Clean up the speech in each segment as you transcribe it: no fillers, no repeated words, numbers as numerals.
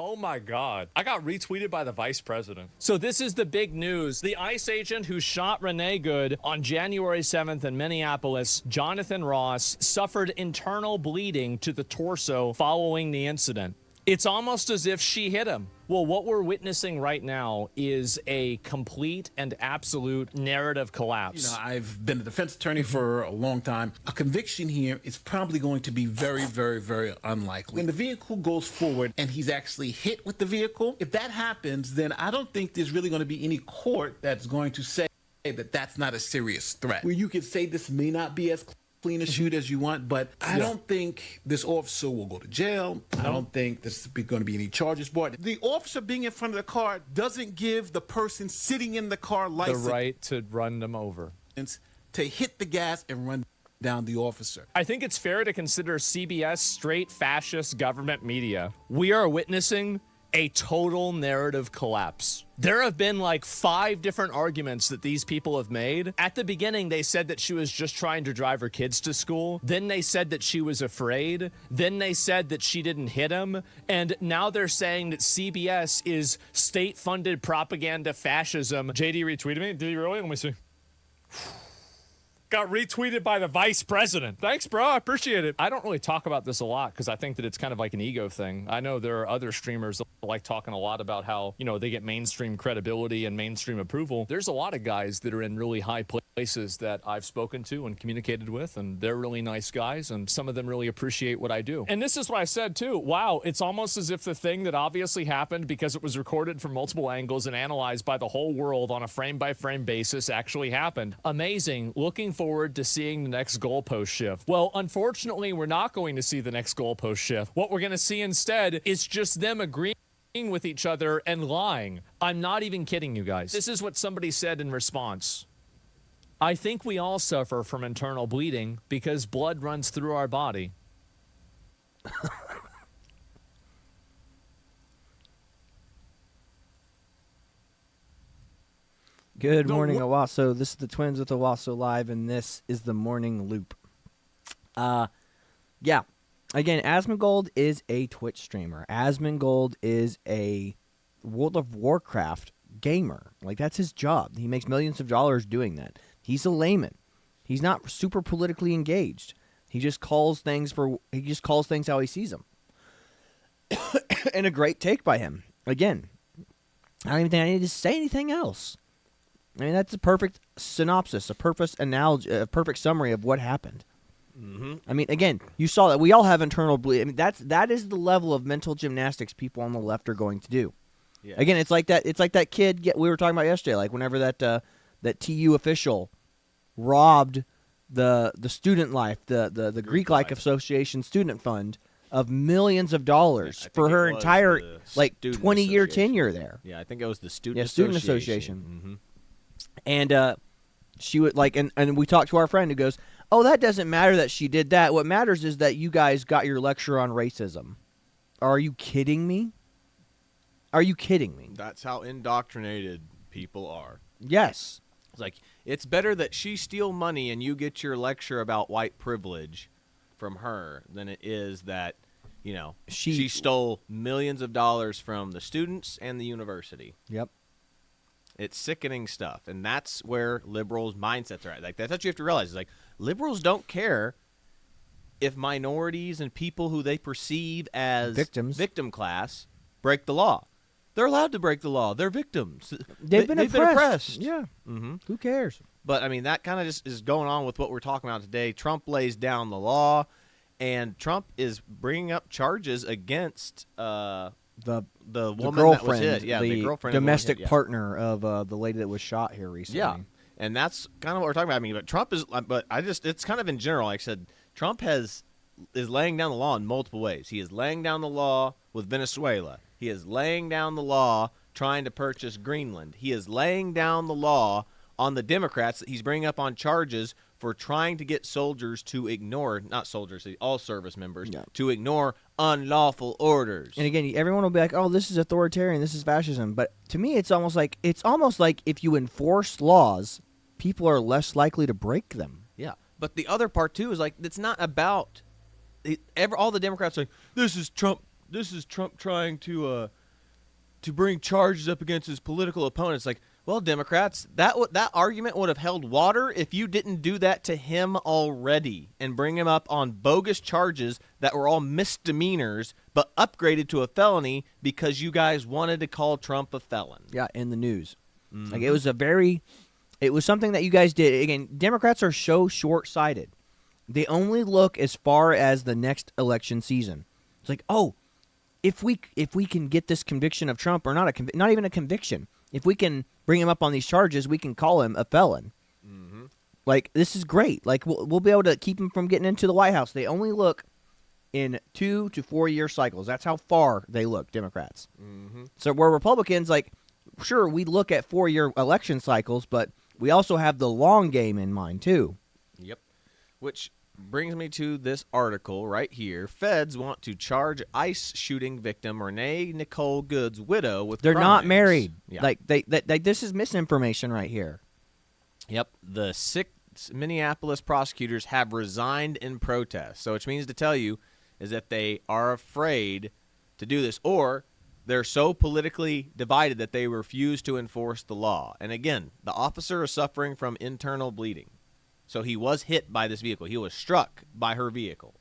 Oh my God. I got retweeted by the vice president. So this is the big news. The ICE agent who shot Renee Good on January 7th in Minneapolis, Jonathan Ross, suffered internal bleeding to the torso following the incident. It's almost as if she hit him. Well, what we're witnessing right now is a complete and absolute narrative collapse. You know, I've been a defense attorney for a long time. A conviction here is probably going to be very, very, very unlikely. When the vehicle goes forward and he's actually hit with the vehicle, if that happens, then I don't think there's really going to be any court that's going to say that that's not a serious threat. Where you could say this may not be as clean a shoot as you want, but I don't think this officer will go to jail. I don't think there's going to be any charges brought. The officer being in front of the car doesn't give the person sitting in the car license the right to run them over, to hit the gas and run down the officer. I think it's fair to consider CBS straight fascist government media. We are witnessing a total narrative collapse. There have been like 5 different arguments that these people have made. At the beginning, they said that she was just trying to drive her kids to school. Then they said that she was afraid. Then they said that she didn't hit him. And now they're saying that CBS is state-funded propaganda fascism. JD retweeted me. Did he really? Let me see. Got retweeted by the vice president. Thanks, bro. I appreciate it. I don't really talk about this a lot because I think that it's kind of like an ego thing. I know there are other streamers that like talking a lot about how, you know, they get mainstream credibility and mainstream approval. There's a lot of guys that are in really high places that I've spoken to and communicated with, and they're really nice guys, and some of them really appreciate what I do. And this is what I said, too. Wow, it's almost as if the thing that obviously happened because it was recorded from multiple angles and analyzed by the whole world on a frame-by-frame basis actually happened. Amazing. Looking forward to seeing the next goalpost shift. Well, unfortunately, we're not going to see the next goalpost shift. What we're going to see instead is just them agreeing with each other and lying. I'm not even kidding you guys. This is what somebody said in response. I think we all suffer from internal bleeding because blood runs through our body. Good morning, Owasso. This is the Twins with Owasso Live, and this is the Morning Loop. Yeah. Again, Asmongold is a Twitch streamer. Asmongold is a World of Warcraft gamer. Like, that's his job. He makes millions of dollars doing that. He's a layman. He's not super politically engaged. He just calls things how he sees them. And a great take by him. Again, I don't even think I need to say anything else. I mean, that's a perfect synopsis, a perfect analogy, a perfect summary of what happened. Mm-hmm. I mean, again, you saw that we all have internal bleed. I mean, that is the level of mental gymnastics people on the left are going to do. Yeah. Again, it's like that kid we were talking about yesterday. Like whenever that TU official robbed the student life, the Greek Life Association student fund of millions of dollars for her entire 20-year tenure there. Yeah, I think it was the student association. Mm-hmm. And she would and we talked to our friend who goes, "Oh, that doesn't matter that she did that. What matters is that you guys got your lecture on racism." Are you kidding me? Are you kidding me? That's how indoctrinated people are. Yes. It's like, it's better that she steal money and you get your lecture about white privilege from her than it is that, you know, she stole millions of dollars from the students and the university. Yep. It's sickening stuff, and that's where liberals' mindsets are at. Like, that's what you have to realize. Is like, liberals don't care if minorities and people who they perceive as victim class break the law. They're allowed to break the law. They're victims. They've been oppressed. Yeah. Mm-hmm. Who cares? But, I mean, that kind of just is going on with what we're talking about today. Trump lays down the law, and Trump is bringing up charges against the woman girlfriend, that was hit. Yeah, the girlfriend, domestic partner of the lady that was shot here recently. Yeah, and that's kind of what we're talking about. I mean, but Trump is, it's kind of in general. Like I said, Trump is laying down the law in multiple ways. He is laying down the law with Venezuela. He is laying down the law trying to purchase Greenland. He is laying down the law on the Democrats that he's bringing up on charges for trying to get soldiers to ignore, not soldiers, all service members, to ignore unlawful orders. And again, everyone will be like, "Oh, this is authoritarian, this is fascism." But to me, it's almost like if you enforce laws, people are less likely to break them. Yeah, but the other part too is like it's not about all the Democrats are like, this is Trump Trump trying to bring charges up against his political opponents. Like, well, Democrats, that argument would have held water if you didn't do that to him already and bring him up on bogus charges that were all misdemeanors but upgraded to a felony because you guys wanted to call Trump a felon. Yeah, in the news. Like, it was something that you guys did. Again, Democrats are so short-sighted. They only look as far as the next election season. It's like, oh, if we can get this conviction of Trump, or not even a conviction, if we can bring him up on these charges, we can call him a felon. Mm-hmm. Like, this is great. Like, we'll be able to keep him from getting into the White House. They only look in 2 to 4 year cycles. That's how far they look, Democrats. Mm-hmm. So where Republicans, like, sure, we look at 4-year election cycles, but we also have the long game in mind too. Yep. Which brings me to this article right here. Feds want to charge ICE shooting victim Renee Nicole Good's widow with They're crimes. not married. Yeah. Like they this is misinformation right here. Yep. The 6 Minneapolis prosecutors have resigned in protest. So which means to tell you is that they are afraid to do this, or they're so politically divided that they refuse to enforce the law. And again, the officer is suffering from internal bleeding. So he was hit by this vehicle. He was struck by her vehicle.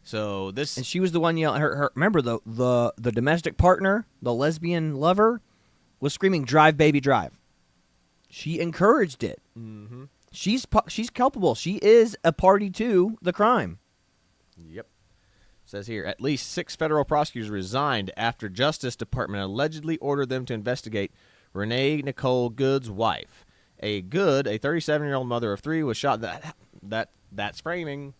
So this, and she was the one yelling. Her remember the domestic partner, the lesbian lover, was screaming, "Drive, baby, drive." She encouraged it. Mm-hmm. She's culpable. She is a party to the crime. Yep. Says here, at least 6 federal prosecutors resigned after Justice Department allegedly ordered them to investigate Renee Nicole Good's wife. A 37-year-old mother of 3, was shot. That's framing.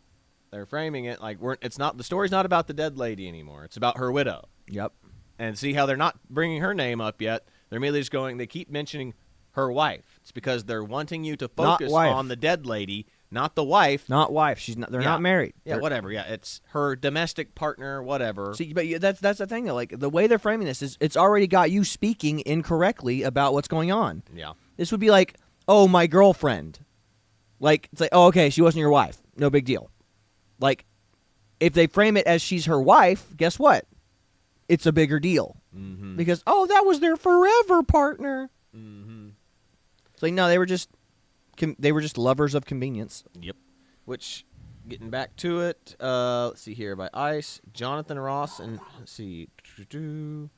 They're framing it like it's not. The story's not about the dead lady anymore. It's about her widow. Yep. And see how they're not bringing her name up yet. They're merely just going. They keep mentioning her wife. It's because they're wanting you to focus on the dead lady, not the wife. Not wife. She's not. They're not married. Yeah, whatever. Yeah, it's her domestic partner. Whatever. See, but that's the thing though. Like the way they're framing this is, it's already got you speaking incorrectly about what's going on. Yeah. This would be like, oh, my girlfriend. Like, it's like, oh, okay, she wasn't your wife. No big deal. Like, if they frame it as she's her wife, guess what? It's a bigger deal. Mm-hmm. Because, oh, that was their forever partner. Mm-hmm. It's like, no, they were just lovers of convenience. Yep. Which, getting back to it, let's see here, by ICE, Jonathan Ross, and let's see, Agent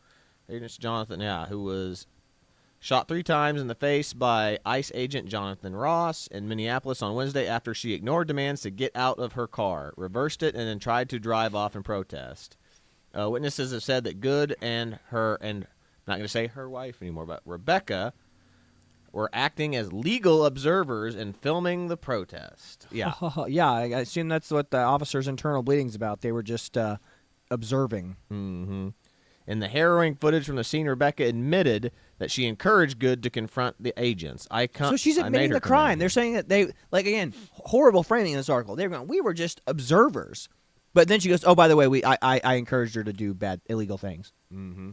Jonathan, who was shot 3 times in the face by ICE agent Jonathan Ross in Minneapolis on Wednesday after she ignored demands to get out of her car, reversed it, and then tried to drive off in protest. Witnesses have said that Good and I'm not going to say her wife anymore, but Rebecca, were acting as legal observers and filming the protest. Yeah. Yeah, I assume that's what the officer's internal bleeding's about. They were just observing. Mm-hmm. In the harrowing footage from the scene, Rebecca admitted that she encouraged Good to confront the agents. So she's admitting the crime. They're saying that they, like, again, horrible framing in this article. They're going, we were just observers. But then she goes, oh, by the way, I encouraged her to do bad, illegal things. Mm-hmm.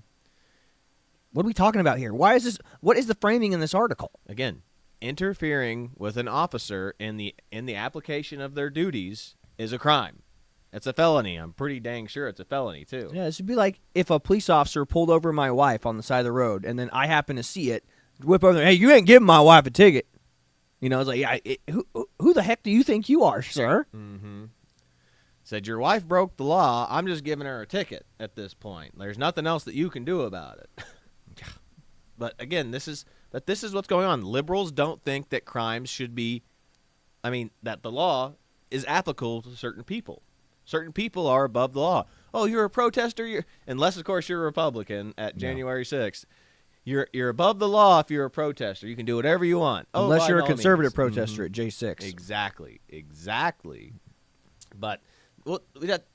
What are we talking about here? Why is this? What is the framing in this article? Again, interfering with an officer in the application of their duties is a crime. It's a felony. I'm pretty dang sure it's a felony, too. Yeah, this would be like if a police officer pulled over my wife on the side of the road, and then I happen to see it, whip over there, hey, you ain't giving my wife a ticket. You know, it's like, yeah, who the heck do you think you are, sir? Mm-hmm. Said, your wife broke the law. I'm just giving her a ticket at this point. There's nothing else that you can do about it. But, again, this is what's going on. Liberals don't think that crimes should be, that the law is applicable to certain people. Certain people are above the law. Oh, you're a protester, unless of course you're a Republican at January 6th. You're above the law if you're a protester. You can do whatever you want. Unless you're a conservative protester at J6. Exactly. But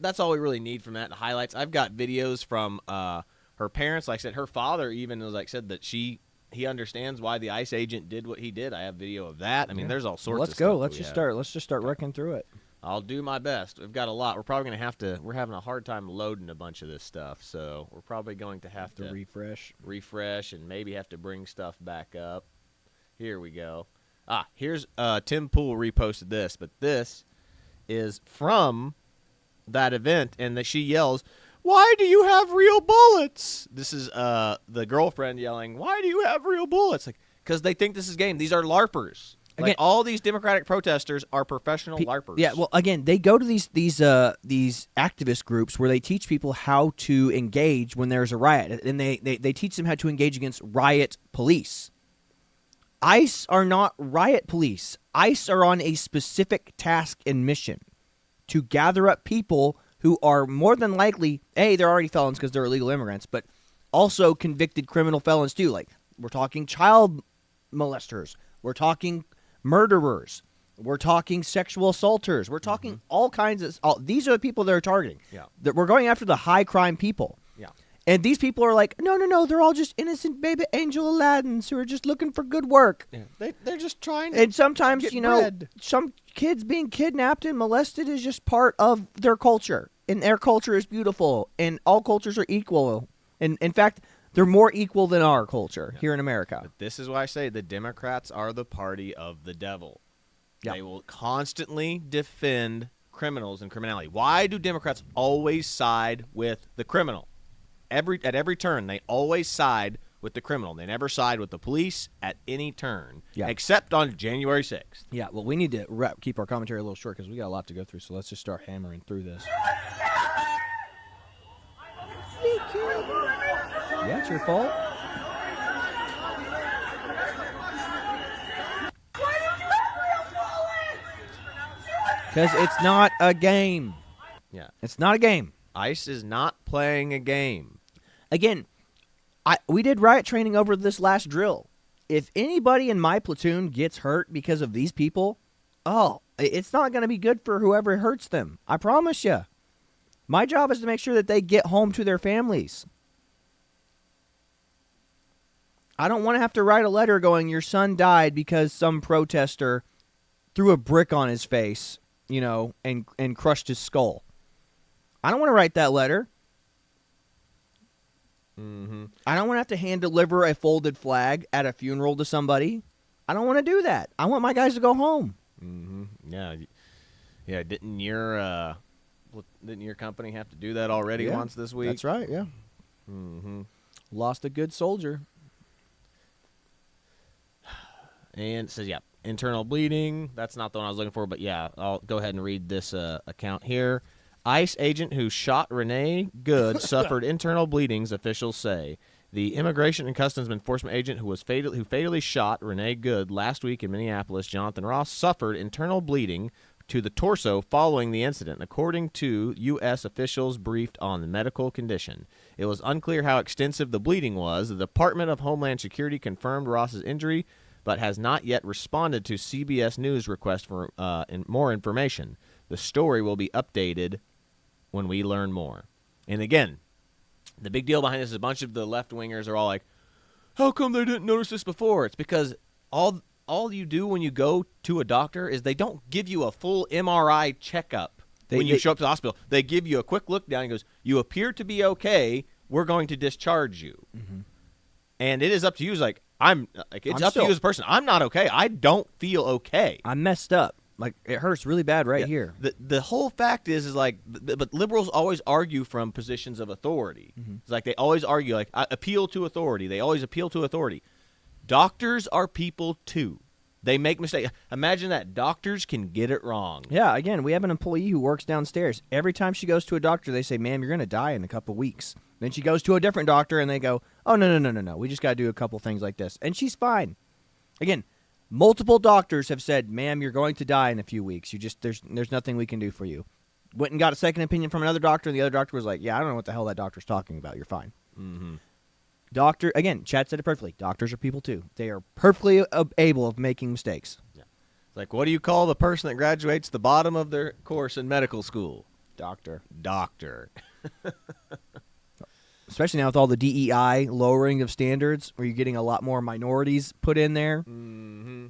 that's all we really need from that. The highlights. I've got videos from her parents. Like I said, her father even said that he understands why the ICE agent did what he did. I have video of that. There's all sorts of stuff. Let's just start wrecking through it. I'll do my best. We've got a lot. We're probably going to we're having a hard time loading a bunch of this stuff, so we're probably going to have to refresh and maybe have to bring stuff back up. Here we go. Here's Tim Pool reposted this, but this is from that event, and she yells, why do you have real bullets? This is the girlfriend yelling, why do you have real bullets? Like, because they think this is game. These are LARPers. Again, Like, all these Democratic protesters are professional LARPers. Yeah, well, again, they go to these activist groups where they teach people how to engage when there's a riot, and they teach them how to engage against riot police. ICE are not riot police. ICE are on a specific task and mission to gather up people who are more than likely, they're already felons because they're illegal immigrants, but also convicted criminal felons too. Like, we're talking child molesters. We're talking murderers. We're talking sexual assaulters. We're talking all kinds of. These are the people they're targeting. Yeah. That we're going after the high crime people. Yeah. And these people are like, no, they're all just innocent baby angel Aladdins who are just looking for good work. Yeah. They're just trying to And sometimes, get bread. some kids being kidnapped and molested is just part of their culture. And their culture is beautiful. And all cultures are equal. And in fact, they're more equal than our culture here in America. But this is why I say the Democrats are the party of the devil. Yeah. They will constantly defend criminals and criminality. Why do Democrats always side with the criminal? At every turn, they always side with the criminal. They never side with the police at any turn, except on January 6th. Yeah, well, we need to keep our commentary a little short because we got a lot to go through, so let's just start hammering through this. Yeah, it's your fault. Because it's not a game. Yeah. It's not a game. ICE is not playing a game. Again, we did riot training over this last drill. If anybody in my platoon gets hurt because of these people, it's not going to be good for whoever hurts them. I promise you. My job is to make sure that they get home to their families. I don't want to have to write a letter going, your son died because some protester threw a brick on his face, and crushed his skull. I don't want to write that letter. Mm-hmm. I don't want to have to hand deliver a folded flag at a funeral to somebody. I don't want to do that. I want my guys to go home. Mm-hmm. Yeah. Didn't your company have to do that already once this week? That's right. Yeah. Mm-hmm. Lost a good soldier. And it says, internal bleeding. That's not the one I was looking for, but yeah, I'll go ahead and read this account here. ICE agent who shot Renee Good suffered internal bleedings, officials say. The Immigration and Customs Enforcement agent who fatally shot Renee Good last week in Minneapolis, Jonathan Ross, suffered internal bleeding to the torso following the incident, according to U.S. officials briefed on the medical condition. It was unclear how extensive the bleeding was. The Department of Homeland Security confirmed Ross's injury, but has not yet responded to CBS News' request for more information. The story will be updated when we learn more. And again, the big deal behind this is a bunch of the left-wingers are all like, how come they didn't notice this before? It's because all you do when you go to a doctor is they don't give you a full MRI checkup when you show up to the hospital. They give you a quick look down and goes, you appear to be okay. We're going to discharge you. Mm-hmm. And it is up to you. It's up to you as a person. I'm not okay. I don't feel okay. I'm messed up. Like, it hurts really bad here. The whole fact is but liberals always argue from positions of authority. Mm-hmm. It's like they always argue, like, appeal to authority. They always appeal to authority. Doctors are people, too. They make mistakes. Imagine that. Doctors can get it wrong. Yeah, again, we have an employee who works downstairs. Every time she goes to a doctor, they say, ma'am, you're going to die in a couple weeks. Then she goes to a different doctor, and they go, oh, no. We just got to do a couple things like this. And she's fine. Again, multiple doctors have said, ma'am, you're going to die in a few weeks. There's nothing we can do for you. Went and got a second opinion from another doctor, and the other doctor was like, yeah, I don't know what the hell that doctor's talking about. You're fine. Mm-hmm. Doctor, again, Chad said it perfectly. Doctors are people, too. They are perfectly able of making mistakes. Yeah. It's like, what do you call the person that graduates the bottom of their course in medical school? Doctor. Especially now with all the DEI lowering of standards, where you're getting a lot more minorities put in there. Mm-hmm.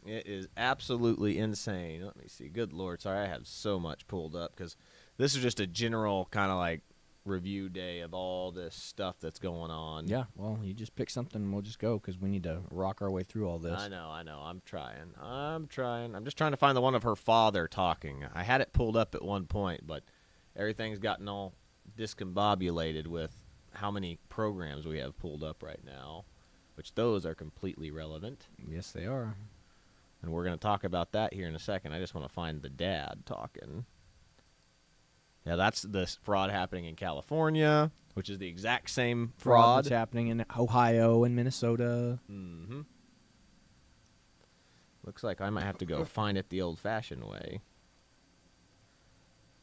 It is absolutely insane. Let me see. Good Lord. Sorry, I have so much pulled up because this is just a general kind of like review day of all this stuff that's going on. Yeah, well, you just pick something and we'll just go because we need to rock our way through all this. I know. I'm trying. I'm just trying to find the one of her father talking. I had it pulled up at one point, but everything's gotten all discombobulated with how many programs we have pulled up right now, which those are completely relevant. Yes, they are. And we're going to talk about that here in a second. I just want to find the dad talking. Yeah, that's the fraud happening in California, which is the exact same fraud. That's happening in Ohio and Minnesota. Mm-hmm. Looks like I might have to go find it the old-fashioned way.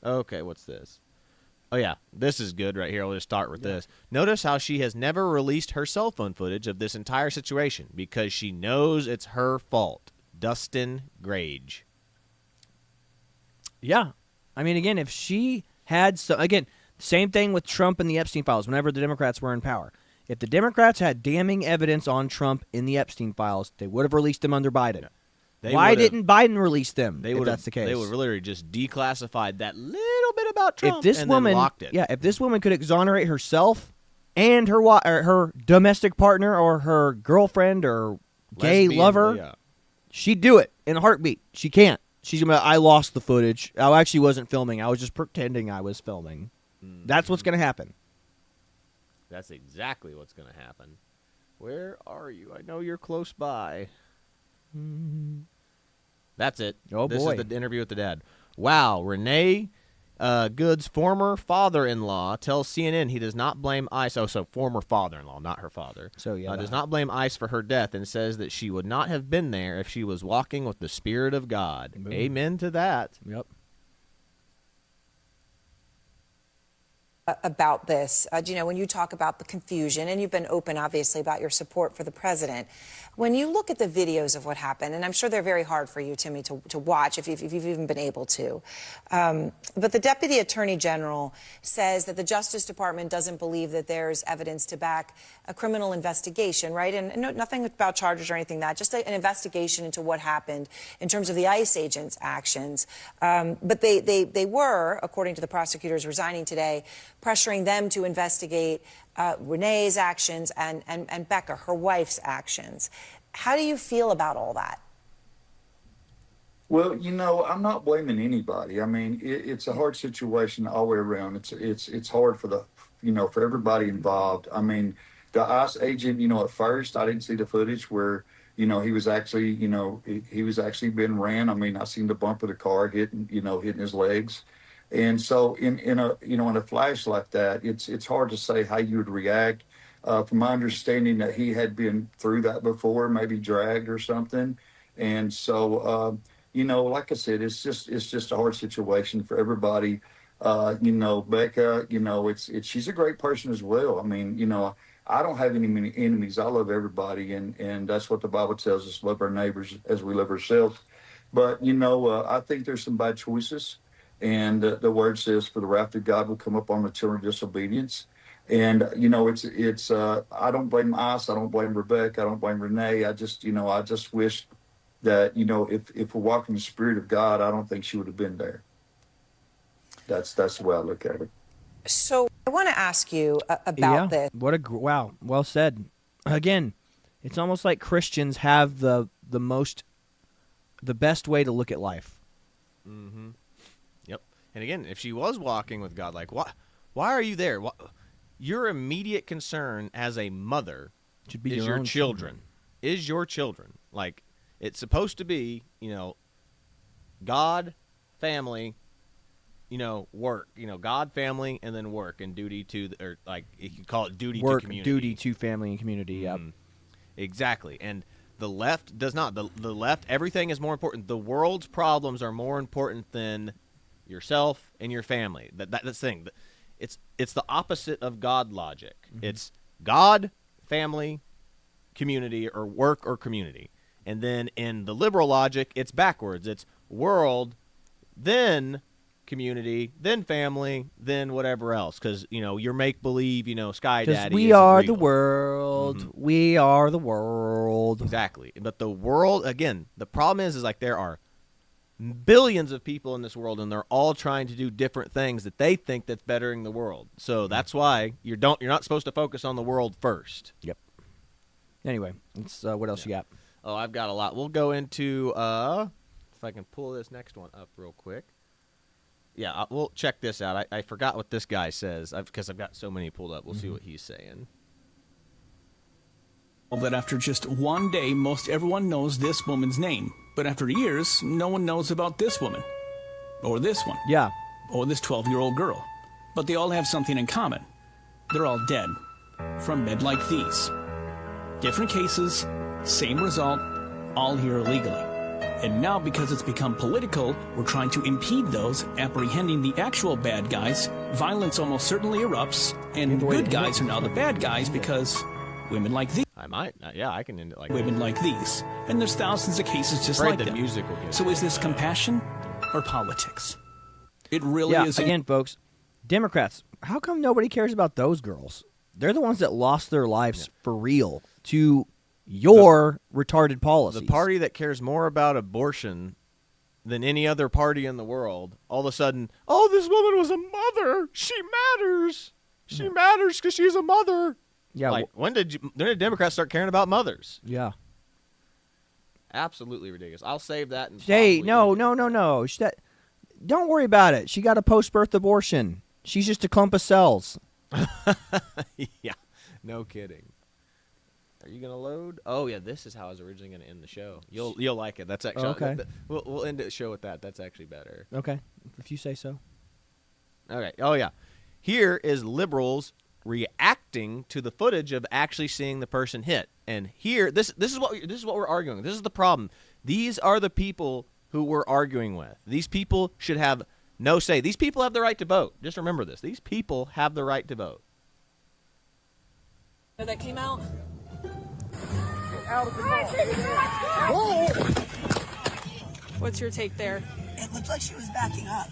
Okay, what's this? Oh, yeah, this is good right here. I'll just start with this. Notice how she has never released her cell phone footage of this entire situation because she knows it's her fault. Dustin Grage. Yeah. I mean, again, if she had again, same thing with Trump and the Epstein files whenever the Democrats were in power. If the Democrats had damning evidence on Trump in the Epstein files, they would have released them under Biden. Why didn't Biden release them if that's the case? They would literally just declassified that little bit about Trump if this and woman, then locked it. Yeah, if this woman could exonerate herself and her domestic partner or her girlfriend or gay Lesbian, lover, yeah. she'd do it in a heartbeat. She can't. She's gonna. I lost the footage. I actually wasn't filming. I was just pretending I was filming. That's what's gonna happen. That's exactly what's going to happen. Where are you? I know you're close by. That's it. Oh, this boy. is the interview with the dad. Wow, Renee Good's former father-in-law tells CNN he does not blame ICE. Oh, so former father-in-law, not her father. So, yeah. Does not blame ICE for her death and says that she would not have been there if she was walking with the Spirit of God. Boom. Amen to that. Yep. About this. When you talk about the confusion, and you've been open, obviously, about your support for the president, when you look at the videos of what happened, and I'm sure they're very hard for you, Timmy, to watch if you've even been able to, but the Deputy Attorney General says that the Justice Department doesn't believe that there's evidence to back a criminal investigation, right? And nothing about charges or anything like that, just an investigation into what happened in terms of the ICE agents' actions. But they were, according to the prosecutors resigning today, pressuring them to investigate Renee's actions and Becca, her wife's actions. How do you feel about all that? Well, I'm not blaming anybody. I mean, it's a hard situation all the way around. It's hard for for everybody involved. I mean, the ICE agent, at first I didn't see the footage where, he was actually, he was actually being ran. I mean, I seen the bump of the car hitting his legs. And so in a flash like that, it's hard to say how you would react. From my understanding that he had been through that before, maybe dragged or something. And so, like I said, it's just a hard situation for everybody. Becca, she's a great person as well. I mean, I don't have any many enemies. I love everybody. And that's what the Bible tells us, love our neighbors as we love ourselves. But, I think there's some bad choices. And the word says, for the wrath of God will come upon the children of disobedience. And, it's I don't blame ICE. I don't blame Rebecca. I don't blame Renee. I just wish that, if we're walking the Spirit of God, I don't think she would have been there. That's the way I look at it. So I want to ask you about this. Wow. Well said. Again, it's almost like Christians have the best way to look at life. Mm-hmm. Yep. And again, if she was walking with God, like, why are you there? Your immediate concern as a mother Should be is your children. Is your children. Like, it's supposed to be, God, family, work. God, family, and then work and duty to, or like you could call it duty Work, to community. duty to family and community. Yep. Exactly. And the left does not. The left, everything is more important. The world's problems are more important than yourself and your family. That's the thing. It's the opposite of God logic. Mm-hmm. It's God, family, community, or work or community. And then in the liberal logic, it's backwards. It's world, then community, then family, then whatever else. Because, your make-believe, Sky Daddy we isn't are real. the world. Mm-hmm. We are the world. Exactly. But the world, again, the problem is like there are billions of people in this world, and they're all trying to do different things that they think that's bettering the world. So that's why you're not supposed to focus on the world first. Yep. Anyway, let's, what else you got? Oh, I've got a lot. We'll go into if I can pull this next one up real quick. Yeah, we'll check this out. I forgot what this guy says because I've got so many pulled up. We'll see what he's saying. That after just one day, most everyone knows this woman's name. But after years, no one knows about this woman. Or this one. Yeah. Or this 12-year-old girl. But they all have something in common. They're all dead. From men like these. Different cases, same result, all here illegally. And now, because it's become political, we're trying to impede those, apprehending the actual bad guys. Violence almost certainly erupts, and good guys are now the bad guys because women like these. I might. Yeah, I can end it like Women like these. And there's thousands of cases just like the them. music will get So is this compassion or politics? It really is. Again, folks, Democrats, how come nobody cares about those girls? They're the ones that lost their lives for real to your retarded policies. The party that cares more about abortion than any other party in the world, all of a sudden, oh, this woman was a mother. She matters. She matters because she's a mother. Yeah. Like, when did Democrats start caring about mothers? Yeah. Absolutely ridiculous. I'll save that. And Hey, no. Don't worry about it. She got a post-birth abortion. She's just a clump of cells. Yeah, no kidding. Are you gonna load? Oh yeah, this is how I was originally gonna end the show. You'll like it. That's actually okay. We'll end the show with that. That's actually better. Okay, if you say so. Okay. Oh yeah, here is liberals reacting to the footage of actually seeing the person hit. And here, this is what we're arguing. This is the problem. These are the people who we're arguing with. These people should have no say. These people have the right to vote. Just remember this. These people have the right to vote. That came out. What's your take there? It looked like she was backing up.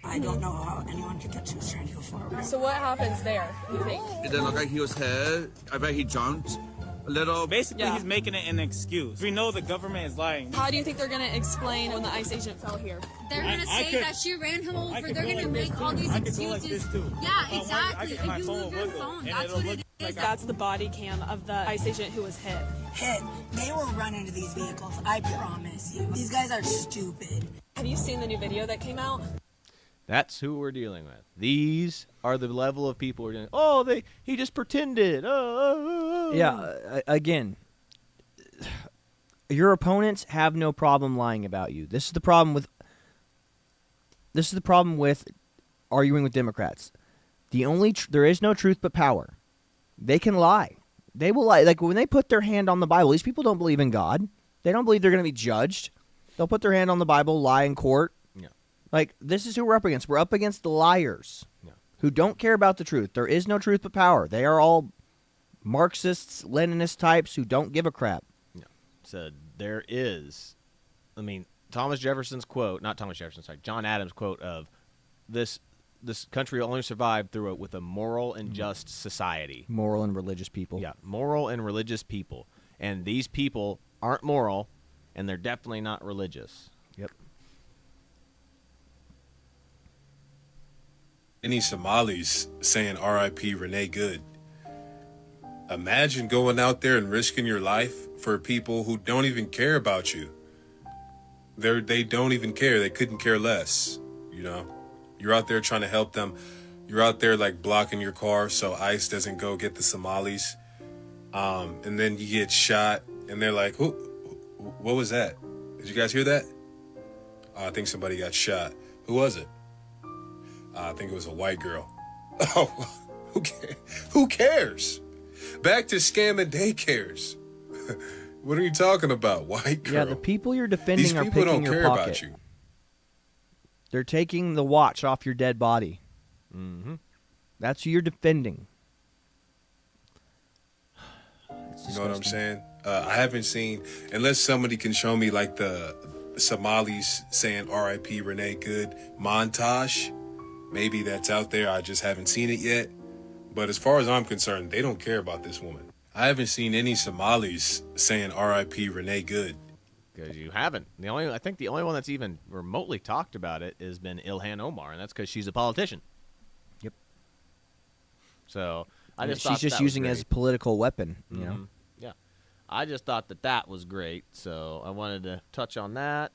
I don't know how anyone could get she was trying to go forward. So what happens there, you think? It didn't look like he was hit. I bet he jumped a little. Basically, he's making it an excuse. We know the government is lying. How do you think they're going to explain when the ICE agent fell here? They're going to say that she ran him over. They're going to make all these excuses. Yeah, exactly. If you move your phone, that's what it is. That's the body cam of the ICE agent who was hit. Hit. They will run into these vehicles, I promise you. These guys are stupid. Have you seen the new video that came out? That's who we're dealing with. These are the level of people we're dealing with. Oh, he just pretended. Yeah, again, your opponents have no problem lying about you. This is the problem with arguing with Democrats. There is no truth but power. They can lie. They will lie. Like when they put their hand on the Bible, these people don't believe in God. They don't believe they're going to be judged. They'll put their hand on the Bible, lie in court. Like, this is who we're up against. We're up against the liars who don't care about the truth. There is no truth but power. They are all Marxists, Leninist types who don't give a crap. So there is, Thomas Jefferson's quote, not Thomas Jefferson, sorry, John Adams' quote of this country will only survive with a moral and just society. Moral and religious people. Yeah, moral and religious people. And these people aren't moral, and they're definitely not religious. Yep. Any Somalis saying R.I.P. Renee Good. Imagine going out there and risking your life for people who don't even care about you. They don't even care. They couldn't care less. You know, you're out there trying to help them. You're out there like blocking your car so ICE doesn't go get the Somalis. And then you get shot and they're like, what was that? Did you guys hear that? I think somebody got shot. Who was it? I think it was a white girl. Oh, who cares? Back to scamming daycares. What are you talking about, white girl? Yeah, the people you're defending These are people picking don't your care pocket. about you. They're taking the watch off your dead body. Mm-hmm. That's who you're defending. You know what I'm saying? I haven't seen, unless somebody can show me like the Somalis saying R.I.P. Renee Good montage. Maybe that's out there. I just haven't seen it yet. But as far as I'm concerned, they don't care about this woman. I haven't seen any Somalis saying R.I.P. Renee Good. Because you haven't. I think the only one that's even remotely talked about it has been Ilhan Omar, and that's because she's a politician. Yep. So she's just using it as a political weapon. You know. Yeah. I just thought that was great, so I wanted to touch on that.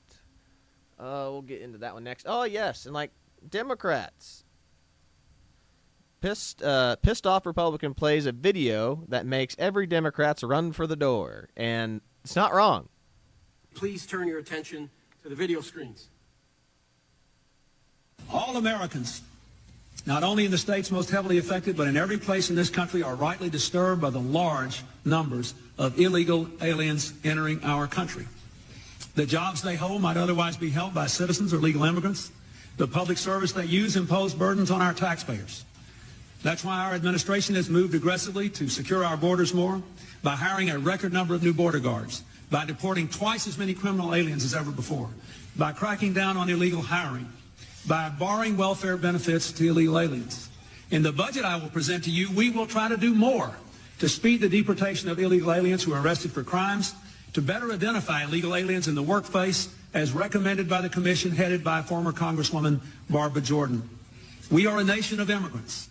We'll get into that one next. Oh, yes, and like Democrats. Pissed off Republican plays a video that makes every Democrats run for the door, and it's not wrong. Please turn your attention to the video screens. All Americans, not only in the states most heavily affected, but in every place in this country, are rightly disturbed by the large numbers of illegal aliens entering our country. The jobs they hold might otherwise be held by citizens or legal immigrants. The public service they use impose burdens on our taxpayers. That's why our administration has moved aggressively to secure our borders more by hiring a record number of new border guards, by deporting twice as many criminal aliens as ever before, by cracking down on illegal hiring, by barring welfare benefits to illegal aliens. In the budget I will present to you, we will try to do more to speed the deportation of illegal aliens who are arrested for crimes, to better identify illegal aliens in the workplace as recommended by the commission headed by former Congresswoman Barbara Jordan. We are a nation of immigrants,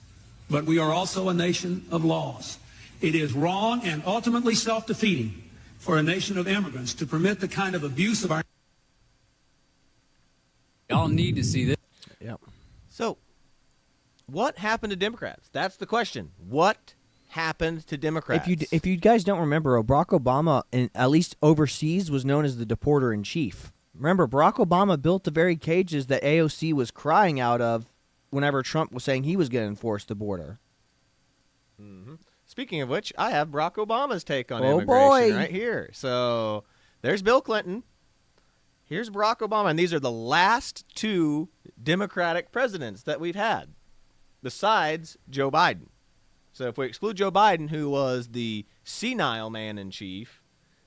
but we are also a nation of laws. It is wrong and ultimately self-defeating for a nation of immigrants to permit the kind of abuse of our... Y'all need to see this. Yep. So, what happened to Democrats? That's the question. What happened to Democrats? If you guys don't remember, Barack Obama, at least overseas, was known as the deporter-in-chief. Remember, Barack Obama built the very cages that AOC was crying out of whenever Trump was saying he was going to enforce the border. Mm-hmm. Speaking of which, I have Barack Obama's take on Oh, immigration boy. right here. So, there's Bill Clinton. Here's Barack Obama, and these are the last two Democratic presidents that we've had, besides Joe Biden. So if we exclude Joe Biden, who was the senile man-in-chief,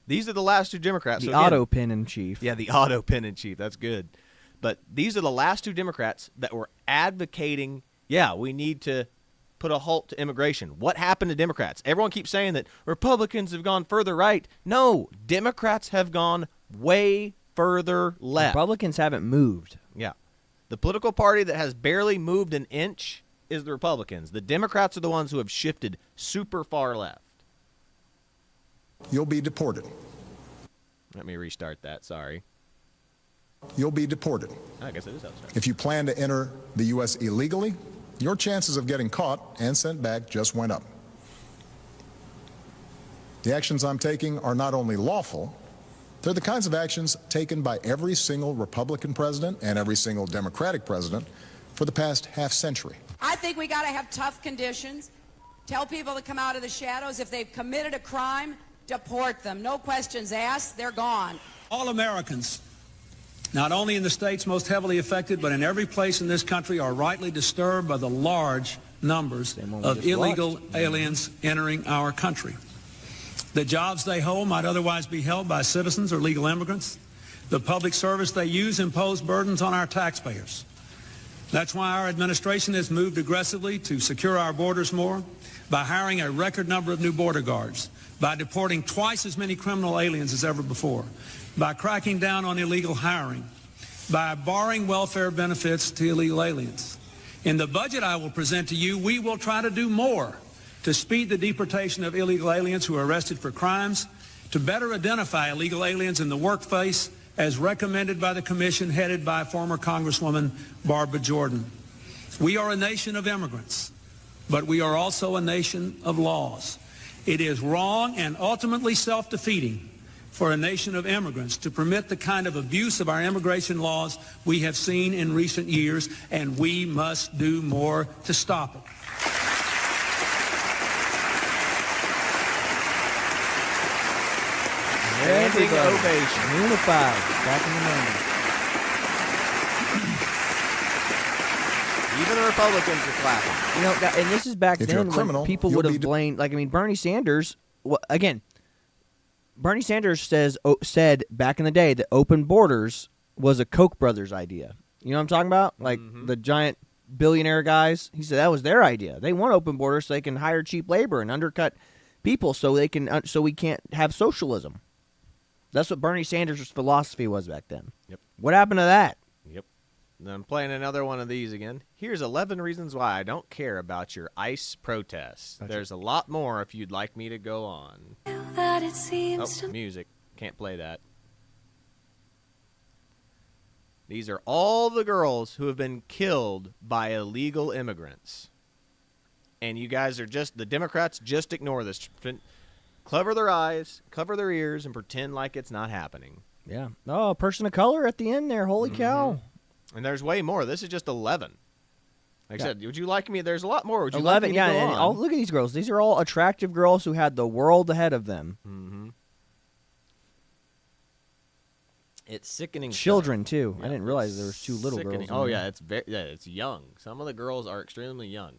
these are the last two Democrats. The So again, auto pin-in-chief. Yeah, the auto pin-in-chief. That's good. But these are the last two Democrats that were advocating, we need to put a halt to immigration. What happened to Democrats? Everyone keeps saying that Republicans have gone further right. No, Democrats have gone way further left. Republicans haven't moved. Yeah. The political party that has barely moved an inch is the Republicans. The Democrats are the ones who have shifted super far left. You'll be deported. Let me restart that. Sorry. You'll be deported. I guess it is how it starts. If you plan to enter the U.S. illegally, your chances of getting caught and sent back just went up. The actions I'm taking are not only lawful, they're the kinds of actions taken by every single Republican president and every single Democratic president for the past half century. I think we got to have tough conditions. Tell people to come out of the shadows. If they've committed a crime, deport them. No questions asked. They're gone. All Americans, not only in the states most heavily affected, but in every place in this country, are rightly disturbed by the large numbers of illegal aliens entering our country. The jobs they hold might otherwise be held by citizens or legal immigrants. The public service they use impose burdens on our taxpayers. That's why our administration has moved aggressively to secure our borders more by hiring a record number of new border guards, by deporting twice as many criminal aliens as ever before, by cracking down on illegal hiring, by barring welfare benefits to illegal aliens. In the budget I will present to you, we will try to do more to speed the deportation of illegal aliens who are arrested for crimes, to better identify illegal aliens in the workplace as recommended by the commission headed by former Congresswoman Barbara Jordan. We are a nation of immigrants, but we are also a nation of laws. It is wrong and ultimately self-defeating for a nation of immigrants to permit the kind of abuse of our immigration laws we have seen in recent years, and we must do more to stop it. Standing ovation. Unified. Back in the morning. Even the Republicans are clapping. You know, and this is back If you're a then criminal, when people you'll would be have blamed, Bernie Sanders, Bernie Sanders said back in the day that open borders was a Koch brothers idea. You know what I'm talking about? Like the giant billionaire guys. He said that was their idea. They want open borders so they can hire cheap labor and undercut people so they can so we can't have socialism. That's what Bernie Sanders' philosophy was back then. Yep. What happened to that? Yep. And I'm playing another one of these again. Here's 11 reasons why I don't care about your ICE protests. There's a lot more if you'd like me to go on. Music. Can't play that. These are all the girls who have been killed by illegal immigrants. And you guys are the Democrats just ignore this. Cover their eyes, cover their ears, and pretend like it's not happening. Yeah. Oh, a person of color at the end there. Holy cow. And there's way more. This is just 11. Like I said, would you like me? There's a lot more. Would you 11, like me to go and on? look at these girls. These are all attractive girls who had the world ahead of them. Mm-hmm. It's sickening. Children stuff. too. Yeah, I didn't realize there was 2 little sickening. girls. Oh yeah, it's young. Some of the girls are extremely young.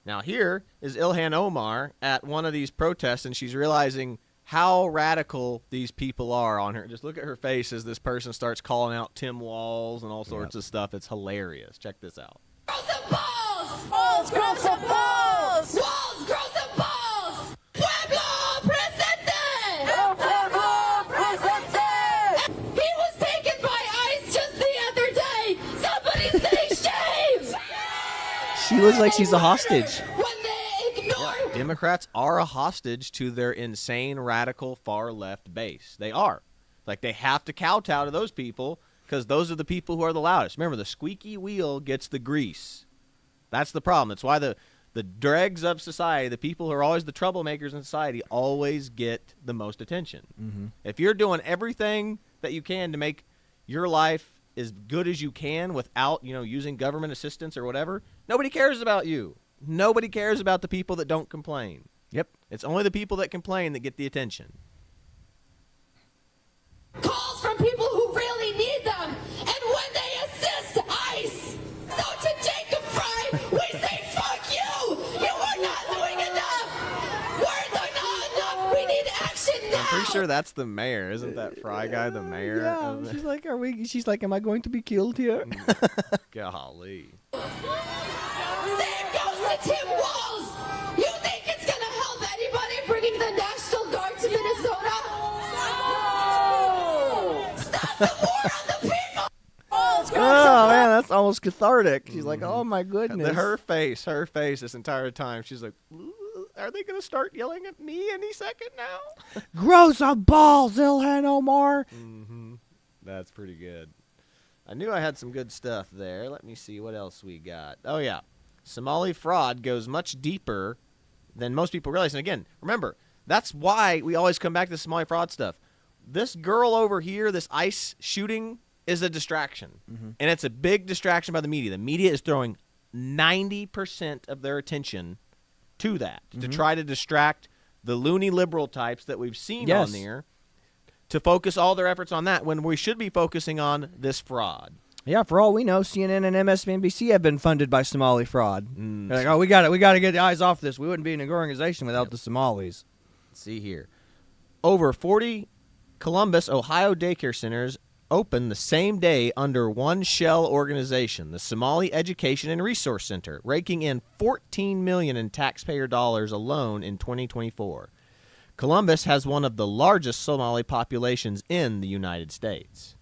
Now here is Ilhan Omar at one of these protests, and she's realizing how radical these people are on her. Just look at her face as this person starts calling out Tim Walz and all sorts of stuff. It's hilarious. Check this out. Grow some balls! Balls, grow some balls! Walls, grow some balls! Pueblo presente! El pueblo presente! He was taken by ICE just the other day! Somebody say shame! She looks like she's a hostage. When they ignore... Democrats are a hostage to their insane, radical, far-left base. They are. Like, they have to kowtow to those people because those are the people who are the loudest. Remember, the squeaky wheel gets the grease. That's the problem. That's why the dregs of society, the people who are always the troublemakers in society, always get the most attention. Mm-hmm. If you're doing everything that you can to make your life as good as you can without, using government assistance or whatever, nobody cares about you. Nobody cares about the people that don't complain. Yep. It's only the people that complain that get the attention. Calls from people who really need them, and when they assist ICE. So to Jacob Fry, we say fuck you! You are not doing enough! Words are not enough! We need action now! I'm pretty sure that's the mayor. Isn't that Fry guy the mayor? Yeah, she's like, she's like, am I going to be killed here? Golly. Same goes to Tim Walz! You think it's gonna help anybody bringing the National Guard to Minnesota? Stop the war on the people! Oh man, that's almost cathartic. She's like, oh my goodness. Her face this entire time. She's like, are they going to start yelling at me any second now? Grow some balls, Ilhan Omar. Mm-hmm. That's pretty good. I knew I had some good stuff there. Let me see what else we got. Oh, yeah. Somali fraud goes much deeper than most people realize. And again, remember, that's why we always come back to the Somali fraud stuff. This girl over here, this ICE shooting, is a distraction. Mm-hmm. And it's a big distraction by the media. The media is throwing 90% of their attention to that, to try to distract the loony liberal types that we've seen on there, to focus all their efforts on that when we should be focusing on this fraud. Yeah, for all we know, CNN and MSNBC have been funded by Somali fraud. They're like, oh, we got to get the eyes off this. We wouldn't be an organization without the Somalis. Let's see here. Over 40 Columbus, Ohio daycare centers open the same day under one shell organization, the Somali Education and Resource Center, raking in $14 million in taxpayer dollars alone in 2024. Columbus has one of the largest Somali populations in the United States.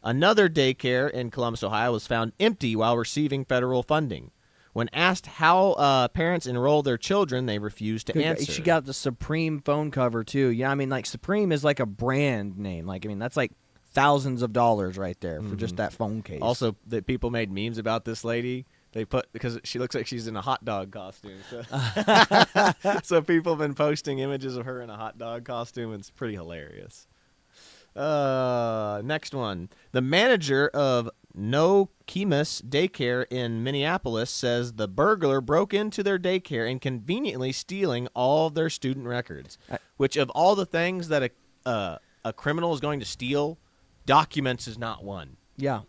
Another daycare in Columbus, Ohio, was found empty while receiving federal funding. When asked how parents enroll their children, they refused to answer. She got the Supreme phone cover, too. Yeah, I mean, like, Supreme is like a brand name. Like, I mean, that's like thousands of dollars right there for just that phone case. Also, that people made memes about this lady. They put, because she looks like she's in a hot dog costume. So, so people have been posting images of her in a hot dog costume. It's pretty hilarious. Next one. The manager of No Chemus Daycare in Minneapolis says the burglar broke into their daycare and conveniently stealing all of their student records. Which, of all the things that a criminal is going to steal, documents is not one. Yeah.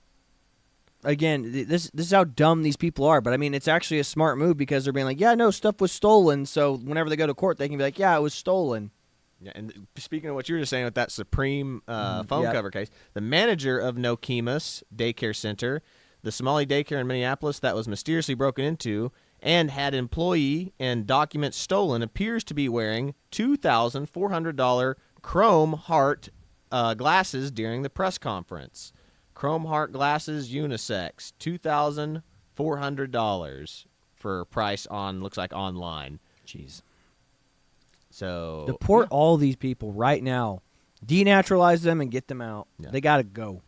Again, this is how dumb these people are. But, I mean, it's actually a smart move because they're being like, yeah, no, stuff was stolen. So whenever they go to court, they can be like, yeah, it was stolen. Yeah, and speaking of what you were just saying with that Supreme phone cover case, the manager of No Chemus Daycare Center, the Somali daycare in Minneapolis that was mysteriously broken into and had employee and documents stolen, appears to be wearing $2,400 Chrome Heart glasses during the press conference. Chrome Heart glasses, unisex, $2,400 for a price on, looks like online. Jeez. So deport all these people right now. Denaturalize them and get them out. Yeah. They got to go.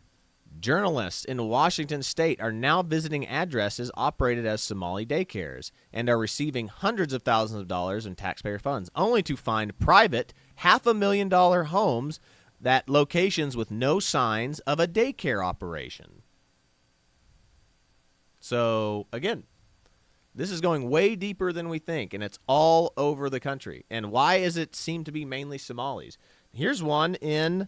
Journalists in Washington state are now visiting addresses operated as Somali daycares and are receiving hundreds of thousands of dollars in taxpayer funds, only to find private $500,000 homes that locations with no signs of a daycare operation. So, again, this is going way deeper than we think, and it's all over the country. And why is it seem to be mainly Somalis? Here's one in